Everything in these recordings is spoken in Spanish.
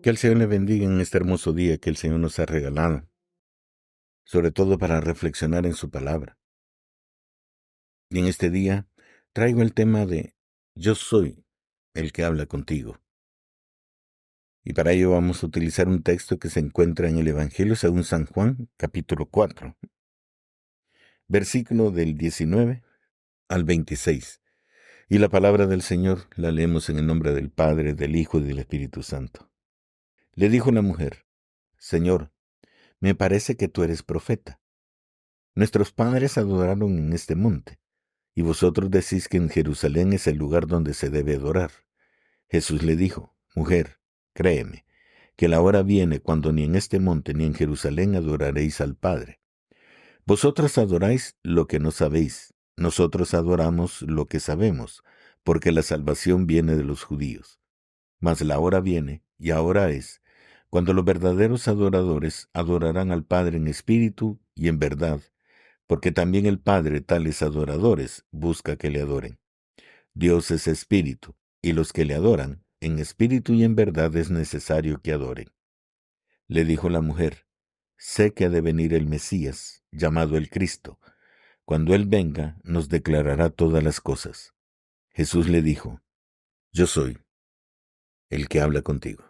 Que el Señor le bendiga en este hermoso día que el Señor nos ha regalado, sobre todo para reflexionar en su palabra. Y en este día traigo el tema de Yo soy el que habla contigo. Y para ello vamos a utilizar un texto que se encuentra en el Evangelio según San Juan, capítulo 4, versículo del 19 al 26. Y la palabra del Señor la leemos en el nombre del Padre, del Hijo y del Espíritu Santo. Le dijo la mujer: Señor, me parece que tú eres profeta. Nuestros padres adoraron en este monte, y vosotros decís que en Jerusalén es el lugar donde se debe adorar. Jesús le dijo: Mujer, créeme, que la hora viene cuando ni en este monte ni en Jerusalén adoraréis al Padre. Vosotras adoráis lo que no sabéis, nosotros adoramos lo que sabemos, porque la salvación viene de los judíos. Mas la hora viene, y ahora es, cuando los verdaderos adoradores adorarán al Padre en espíritu y en verdad, porque también el Padre tales adoradores busca que le adoren. Dios es espíritu, y los que le adoran, en espíritu y en verdad es necesario que adoren. Le dijo la mujer: Sé que ha de venir el Mesías, llamado el Cristo. Cuando Él venga, nos declarará todas las cosas. Jesús le dijo: Yo soy el que habla contigo.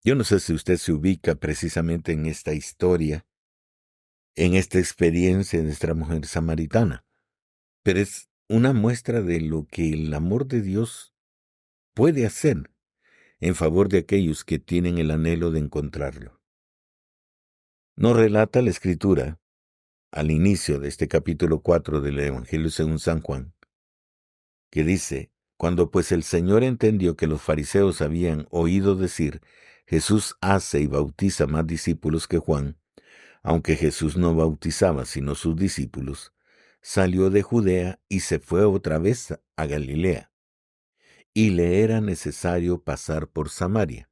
Yo no sé si usted se ubica precisamente en esta historia, en esta experiencia de esta mujer samaritana, pero es una muestra de lo que el amor de Dios puede hacer en favor de aquellos que tienen el anhelo de encontrarlo. Nos relata la Escritura, al inicio de este capítulo 4 del Evangelio según San Juan, que dice: Cuando pues el Señor entendió que los fariseos habían oído decir, Jesús hace y bautiza más discípulos que Juan, aunque Jesús no bautizaba sino sus discípulos, salió de Judea y se fue otra vez a Galilea, y le era necesario pasar por Samaria.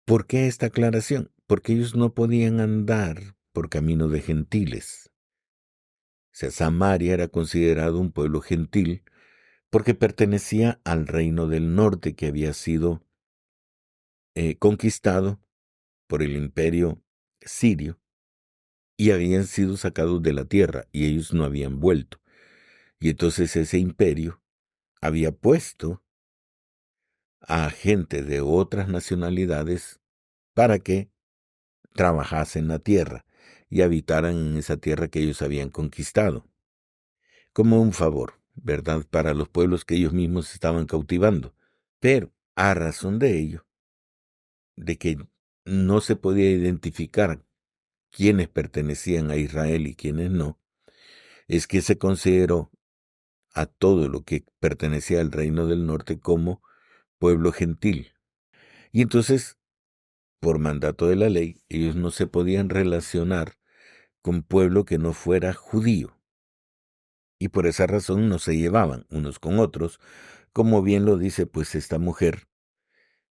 ¿Por qué esta aclaración? Porque ellos no podían andar por camino de gentiles. O sea, Samaria era considerado un pueblo gentil porque pertenecía al reino del norte que había sido conquistado por el imperio sirio y habían sido sacados de la tierra y ellos no habían vuelto. Y entonces ese imperio había puesto a gente de otras nacionalidades para que trabajasen la tierra y habitaran en esa tierra que ellos habían conquistado, como un favor, ¿verdad?, para los pueblos que ellos mismos estaban cautivando. Pero a razón de ello, de que no se podía identificar quiénes pertenecían a Israel y quiénes no, es que se consideró a todo lo que pertenecía al reino del norte como pueblo gentil. Y entonces, por mandato de la ley, ellos no se podían relacionar con pueblo que no fuera judío. Y por esa razón no se llevaban unos con otros, como bien lo dice pues esta mujer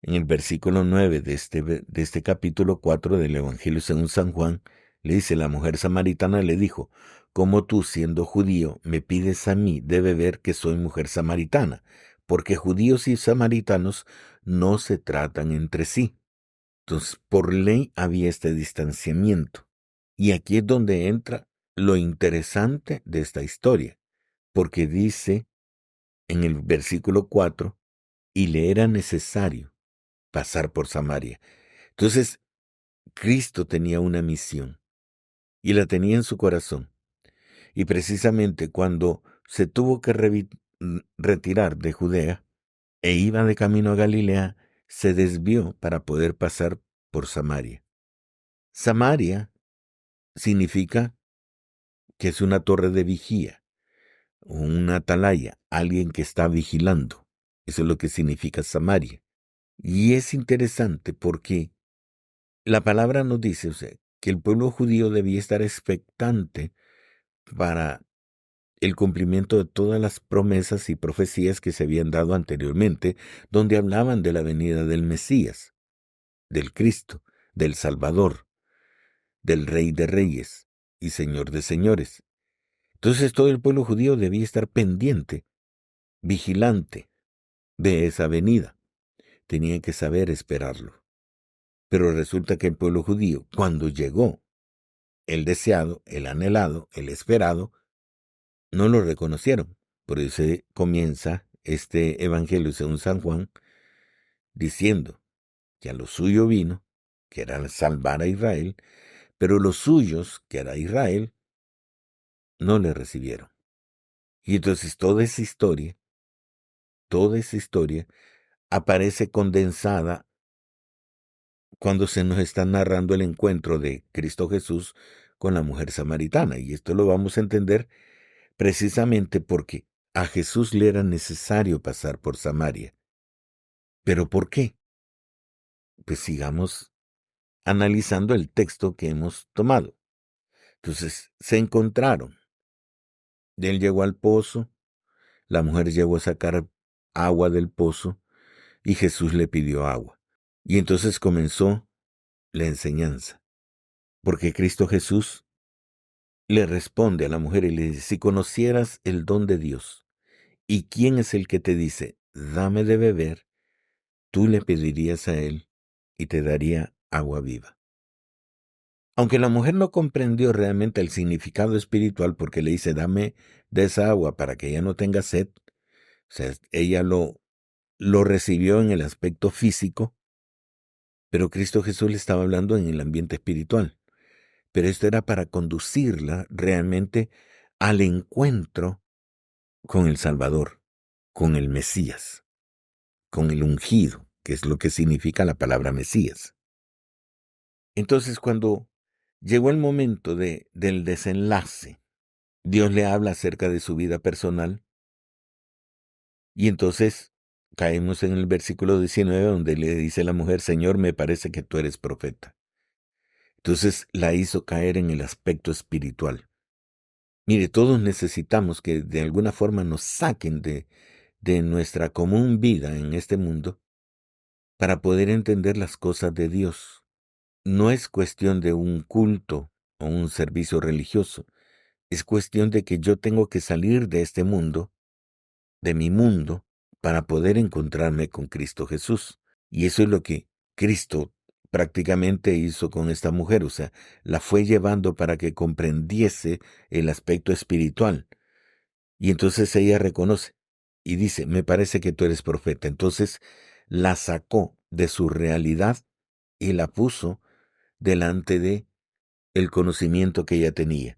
en el versículo 9 de este capítulo 4 del Evangelio según San Juan. Le dice: la mujer samaritana le dijo: ¿Cómo tú, siendo judío, me pides a mí de beber que soy mujer samaritana? Porque judíos y samaritanos no se tratan entre sí. Entonces, por ley había este distanciamiento. Y aquí es donde entra lo interesante de esta historia, porque dice en el versículo 4, y le era necesario pasar por Samaria. Entonces, Cristo tenía una misión y la tenía en su corazón. Y precisamente cuando se tuvo que retirar de Judea e iba de camino a Galilea, se desvió para poder pasar por Samaria. Samaria significa que es una torre de vigía, una atalaya, alguien que está vigilando. Eso es lo que significa Samaria. Y es interesante porque la palabra nos dice, o sea, que el pueblo judío debía estar expectante para el cumplimiento de todas las promesas y profecías que se habían dado anteriormente, donde hablaban de la venida del Mesías, del Cristo, del Salvador, del Rey de Reyes y Señor de Señores. Entonces todo el pueblo judío debía estar pendiente, vigilante de esa venida. Tenían que saber esperarlo. Pero resulta que el pueblo judío, cuando llegó el deseado, el anhelado, el esperado, no lo reconocieron. Por eso comienza este evangelio según San Juan diciendo que a lo suyo vino, que era salvar a Israel, pero los suyos, que era Israel, no le recibieron. Y entonces toda esa historia aparece condensada cuando se nos está narrando el encuentro de Cristo Jesús con la mujer samaritana. Y esto lo vamos a entender precisamente porque a Jesús le era necesario pasar por Samaria. ¿Pero por qué? Pues sigamos analizando el texto que hemos tomado. Entonces, se encontraron. Él llegó al pozo, la mujer llegó a sacar agua del pozo y Jesús le pidió agua. Y entonces comenzó la enseñanza, porque Cristo Jesús le responde a la mujer y le dice, si conocieras el don de Dios, ¿y quién es el que te dice, dame de beber? Tú le pedirías a él y te daría agua viva. Aunque la mujer no comprendió realmente el significado espiritual porque le dice, dame de esa agua para que ella no tenga sed, o sea, ella lo recibió en el aspecto físico, pero Cristo Jesús le estaba hablando en el ambiente espiritual. Pero esto era para conducirla realmente al encuentro con el Salvador, con el Mesías, con el ungido, que es lo que significa la palabra Mesías. Entonces, cuando llegó el momento del desenlace, Dios le habla acerca de su vida personal y entonces caemos en el versículo 19 donde le dice la mujer, Señor, me parece que tú eres profeta. Entonces la hizo caer en el aspecto espiritual. Mire, todos necesitamos que de alguna forma nos saquen de nuestra común vida en este mundo para poder entender las cosas de Dios. No es cuestión de un culto o un servicio religioso. Es cuestión de que yo tengo que salir de este mundo, de mi mundo, para poder encontrarme con Cristo Jesús. Y eso es lo que Cristo prácticamente hizo con esta mujer, o sea, la fue llevando para que comprendiese el aspecto espiritual. Y entonces ella reconoce y dice, me parece que tú eres profeta. Entonces la sacó de su realidad y la puso delante de el conocimiento que ella tenía.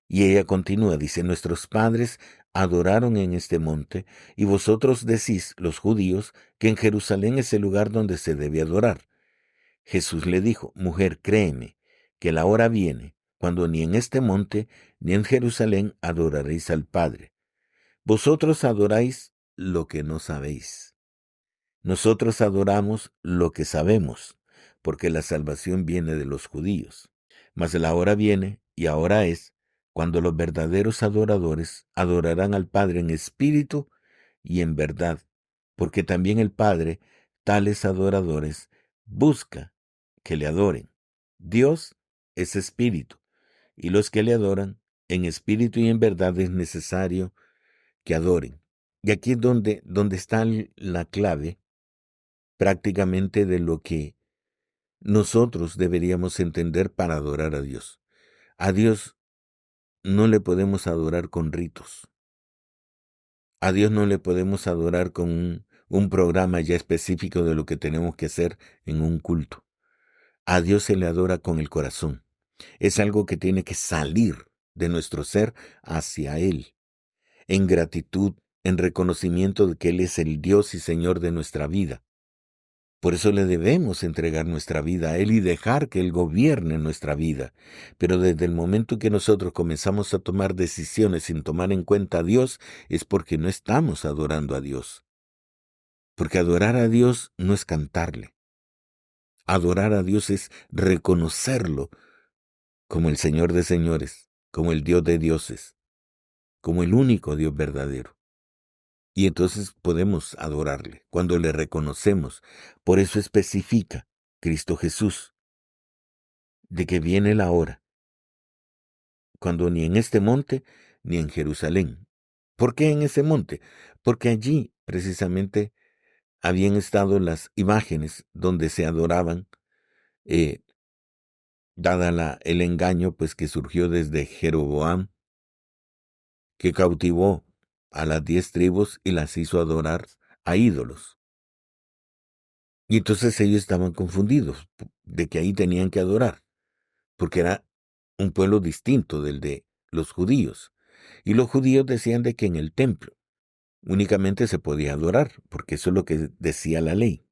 Y ella continúa, dice, nuestros padres adoraron en este monte, y vosotros decís, los judíos, que en Jerusalén es el lugar donde se debe adorar. Jesús le dijo, mujer, créeme, que la hora viene, cuando ni en este monte ni en Jerusalén adoraréis al Padre. Vosotros adoráis lo que no sabéis. Nosotros adoramos lo que sabemos, porque la salvación viene de los judíos. Mas la hora viene, y ahora es, cuando los verdaderos adoradores adorarán al Padre en espíritu y en verdad, porque también el Padre, tales adoradores, busca que le adoren. Dios es espíritu, y los que le adoran, en espíritu y en verdad es necesario que adoren. Y aquí es donde está la clave prácticamente de lo que nosotros deberíamos entender para adorar a Dios. A Dios no le podemos adorar con ritos. A Dios no le podemos adorar con un programa ya específico de lo que tenemos que hacer en un culto. A Dios se le adora con el corazón. Es algo que tiene que salir de nuestro ser hacia Él, en gratitud, en reconocimiento de que Él es el Dios y Señor de nuestra vida. Por eso le debemos entregar nuestra vida a Él y dejar que Él gobierne nuestra vida. Pero desde el momento que nosotros comenzamos a tomar decisiones sin tomar en cuenta a Dios, es porque no estamos adorando a Dios. Porque adorar a Dios no es cantarle. Adorar a Dios es reconocerlo como el Señor de señores, como el Dios de dioses, como el único Dios verdadero. Y entonces podemos adorarle cuando le reconocemos. Por eso especifica Cristo Jesús de que viene la hora, cuando ni en este monte ni en Jerusalén. ¿Por qué en ese monte? Porque allí precisamente habían estado las imágenes donde se adoraban eh, dada el engaño pues que surgió desde Jeroboam, que cautivó a las 10 tribus y las hizo adorar a ídolos. Y entonces ellos estaban confundidos de que ahí tenían que adorar, porque era un pueblo distinto del de los judíos. Y los judíos decían de que en el templo únicamente se podía adorar, porque eso es lo que decía la ley,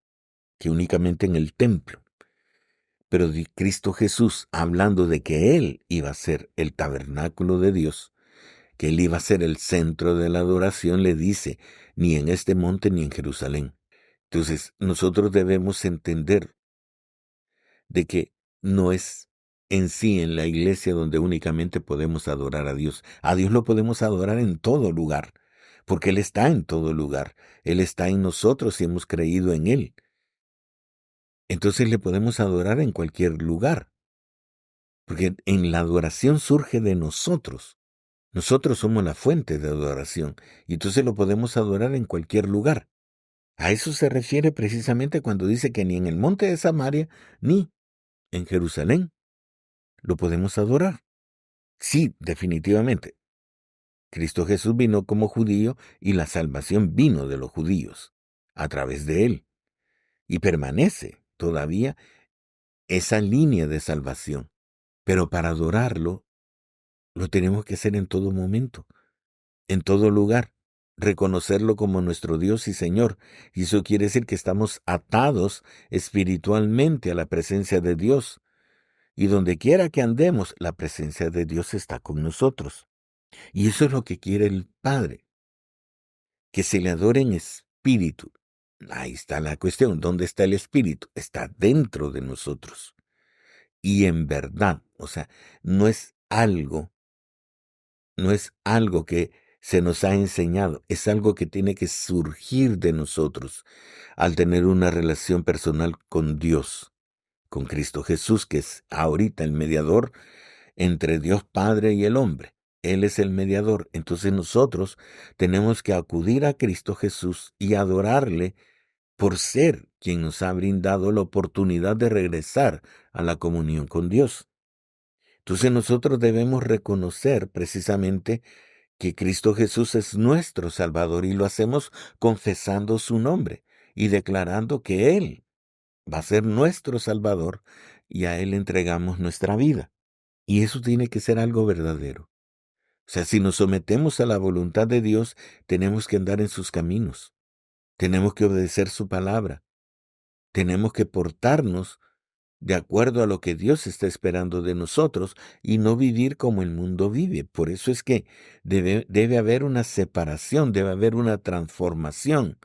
que únicamente en el templo. Pero Cristo Jesús, hablando de que Él iba a ser el tabernáculo de Dios, que Él iba a ser el centro de la adoración, le dice, ni en este monte ni en Jerusalén. Entonces, nosotros debemos entender de que no es en sí en la iglesia donde únicamente podemos adorar a Dios. A Dios lo podemos adorar en todo lugar, porque Él está en todo lugar. Él está en nosotros si hemos creído en Él. Entonces le podemos adorar en cualquier lugar, porque en la adoración surge de nosotros. Nosotros somos la fuente de adoración, y entonces lo podemos adorar en cualquier lugar. A eso se refiere precisamente cuando dice que ni en el monte de Samaria, ni en Jerusalén lo podemos adorar. Sí, definitivamente. Cristo Jesús vino como judío y la salvación vino de los judíos, a través de él. Y permanece todavía esa línea de salvación. Pero para adorarlo, lo tenemos que hacer en todo momento, en todo lugar. Reconocerlo como nuestro Dios y Señor. Y eso quiere decir que estamos atados espiritualmente a la presencia de Dios. Y donde quiera que andemos, la presencia de Dios está con nosotros. Y eso es lo que quiere el Padre, que se le adore en espíritu. Ahí está la cuestión. ¿Dónde está el espíritu? Está dentro de nosotros. Y en verdad, o sea, no es algo, no es algo que se nos ha enseñado, es algo que tiene que surgir de nosotros al tener una relación personal con Dios, con Cristo Jesús, que es ahorita el mediador entre Dios Padre y el hombre. Él es el mediador. Entonces nosotros tenemos que acudir a Cristo Jesús y adorarle por ser quien nos ha brindado la oportunidad de regresar a la comunión con Dios. Entonces nosotros debemos reconocer precisamente que Cristo Jesús es nuestro Salvador y lo hacemos confesando su nombre y declarando que Él va a ser nuestro Salvador y a Él entregamos nuestra vida. Y eso tiene que ser algo verdadero. O sea, si nos sometemos a la voluntad de Dios, tenemos que andar en sus caminos, tenemos que obedecer su palabra, tenemos que portarnos de acuerdo a lo que Dios está esperando de nosotros y no vivir como el mundo vive. Por eso es que debe haber una separación, debe haber una transformación,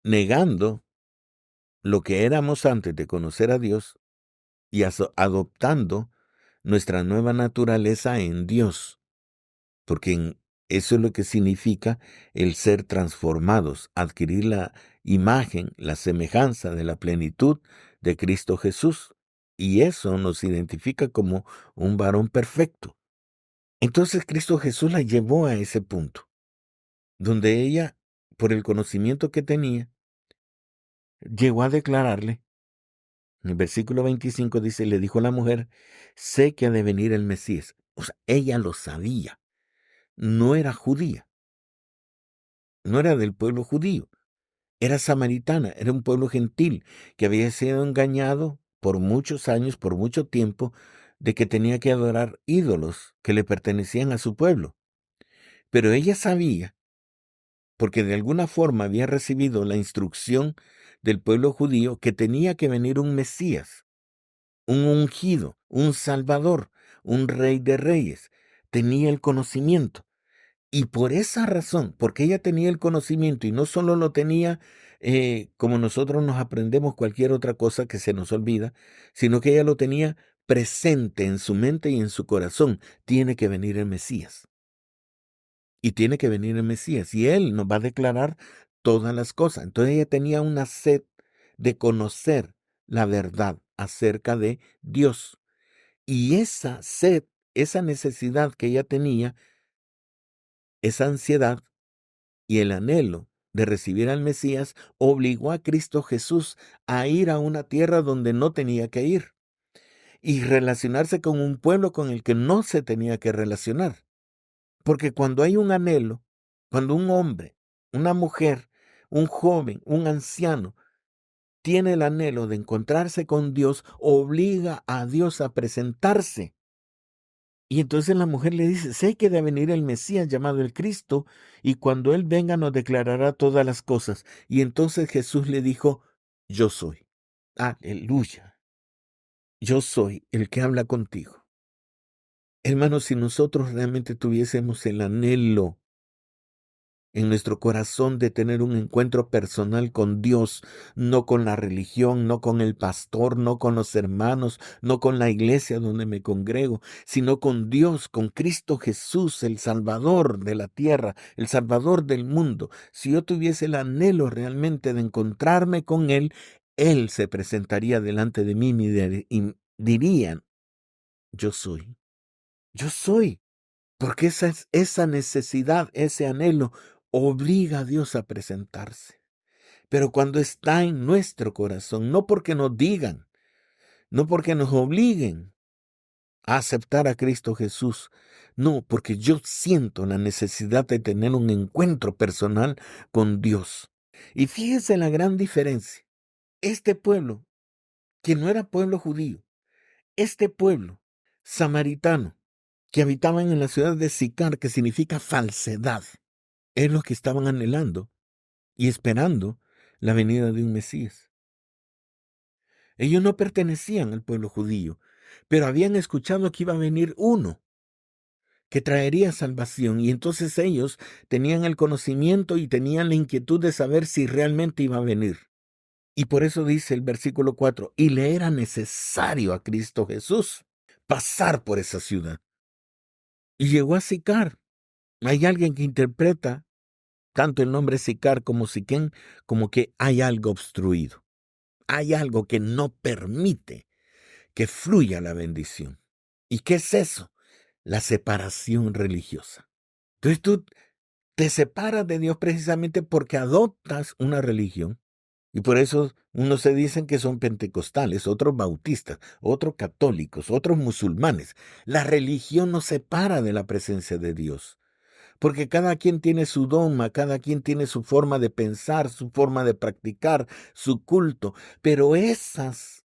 negando lo que éramos antes de conocer a Dios y adoptando nuestra nueva naturaleza en Dios. Porque eso es lo que significa el ser transformados, adquirir la imagen, la semejanza de la plenitud de Cristo Jesús. Y eso nos identifica como un varón perfecto. Entonces Cristo Jesús la llevó a ese punto, donde ella, por el conocimiento que tenía, llegó a declararle, en el versículo 25 dice, le dijo la mujer, sé que ha de venir el Mesías. O sea, ella lo sabía, no era judía. No era del pueblo judío, era samaritana, era un pueblo gentil que había sido engañado por muchos años, por mucho tiempo, de que tenía que adorar ídolos que le pertenecían a su pueblo. Pero ella sabía, porque de alguna forma había recibido la instrucción del pueblo judío, que tenía que venir un Mesías, un ungido, un Salvador, un Rey de Reyes. Tenía el conocimiento. Y por esa razón, porque ella tenía el conocimiento y no solo lo tenía como nosotros nos aprendemos cualquier otra cosa que se nos olvida, sino que ella lo tenía presente en su mente y en su corazón. Tiene que venir el Mesías. Y tiene que venir el Mesías. Y Él nos va a declarar todas las cosas. Entonces ella tenía una sed de conocer la verdad acerca de Dios. Y esa sed, esa necesidad que ella tenía, esa ansiedad, y el anhelo de recibir al Mesías obligó a Cristo Jesús a ir a una tierra donde no tenía que ir. y relacionarse con un pueblo con el que no se tenía que relacionar. Porque cuando hay un anhelo, cuando un hombre, una mujer, un joven, un anciano, tiene el anhelo de encontrarse con Dios, obliga a Dios a presentarse. Y entonces la mujer le dice, sé que debe venir el Mesías llamado el Cristo, y cuando Él venga nos declarará todas las cosas. Y entonces Jesús le dijo, yo soy. Aleluya. Yo soy el que habla contigo. Hermanos, si nosotros realmente tuviésemos el anhelo en nuestro corazón de tener un encuentro personal con Dios, no con la religión, no con el pastor, no con los hermanos, no con la iglesia donde me congrego, sino con Dios, con Cristo Jesús, el Salvador de la tierra, el Salvador del mundo. Si yo tuviese el anhelo realmente de encontrarme con Él, Él se presentaría delante de mí y dirían, yo soy. Porque esa necesidad, ese anhelo, obliga a Dios a presentarse. Pero cuando está en nuestro corazón, no porque nos digan, no porque nos obliguen a aceptar a Cristo Jesús, no, porque yo siento la necesidad de tener un encuentro personal con Dios. Y fíjese la gran diferencia. Este pueblo, que no era pueblo judío, este pueblo samaritano, que habitaban en la ciudad de Sicar, que significa falsedad, es lo que estaban anhelando y esperando la venida de un Mesías. Ellos no pertenecían al pueblo judío, pero habían escuchado que iba a venir uno que traería salvación, y entonces ellos tenían el conocimiento y tenían la inquietud de saber si realmente iba a venir. Y por eso dice el versículo 4, y le era necesario a Cristo Jesús pasar por esa ciudad. Y llegó a Sicar. Hay alguien que interpreta tanto el nombre Sicar como Siquén como que hay algo obstruido. Hay algo que no permite que fluya la bendición. ¿Y qué es eso? La separación religiosa. Entonces tú te separas de Dios precisamente porque adoptas una religión. Y por eso unos se dicen que son pentecostales, otros bautistas, otros católicos, otros musulmanes. La religión nos separa de la presencia de Dios. Porque cada quien tiene su dogma, cada quien tiene su forma de pensar, su forma de practicar, su culto. Pero esos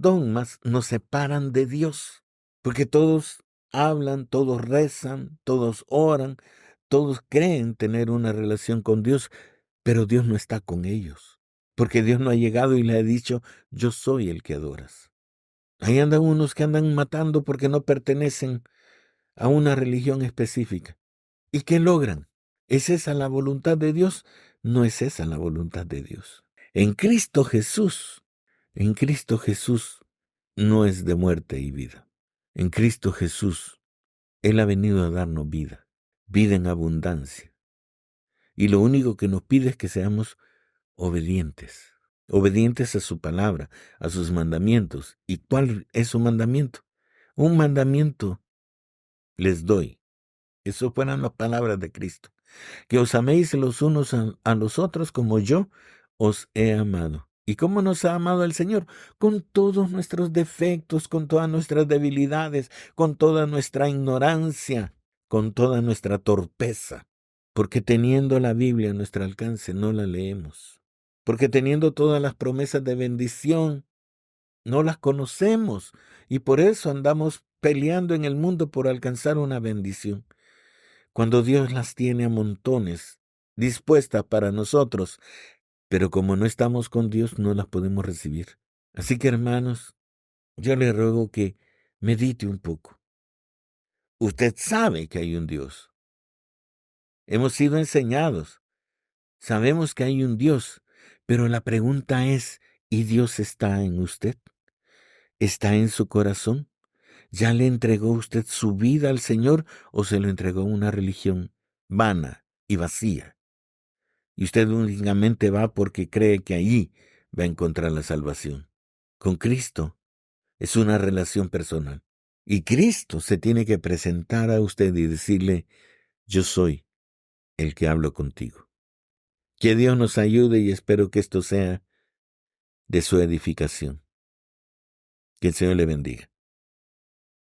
dogmas nos separan de Dios. Porque todos hablan, todos rezan, todos oran, todos creen tener una relación con Dios, pero Dios no está con ellos. Porque Dios no ha llegado y le ha dicho, yo soy el que adoras. Ahí andan unos que andan matando porque no pertenecen a una religión específica. ¿Y qué logran? ¿Es esa la voluntad de Dios? No es esa la voluntad de Dios. En Cristo Jesús no es de muerte y vida. En Cristo Jesús, Él ha venido a darnos vida, vida en abundancia. Y lo único que nos pide es que seamos obedientes, obedientes a su palabra, a sus mandamientos. ¿Y cuál es su mandamiento? Un mandamiento les doy. Eso fueron las palabras de Cristo. Que os améis los unos a los otros como yo os he amado. ¿Y cómo nos ha amado el Señor? Con todos nuestros defectos, con todas nuestras debilidades, con toda nuestra ignorancia, con toda nuestra torpeza. Porque teniendo la Biblia a nuestro alcance no la leemos. Porque teniendo todas las promesas de bendición no las conocemos. Y por eso andamos peleando en el mundo por alcanzar una bendición, cuando Dios las tiene a montones, dispuestas para nosotros, pero como no estamos con Dios, no las podemos recibir. Así que, hermanos, yo le ruego que medite un poco. Usted sabe que hay un Dios. Hemos sido enseñados. Sabemos que hay un Dios, pero la pregunta es, ¿y Dios está en usted? ¿Está en su corazón? ¿Ya le entregó usted su vida al Señor o se lo entregó a una religión vana y vacía? Y usted únicamente va porque cree que allí va a encontrar la salvación. Con Cristo es una relación personal. Y Cristo se tiene que presentar a usted y decirle, yo soy el que hablo contigo. Que Dios nos ayude y espero que esto sea de su edificación. Que el Señor le bendiga.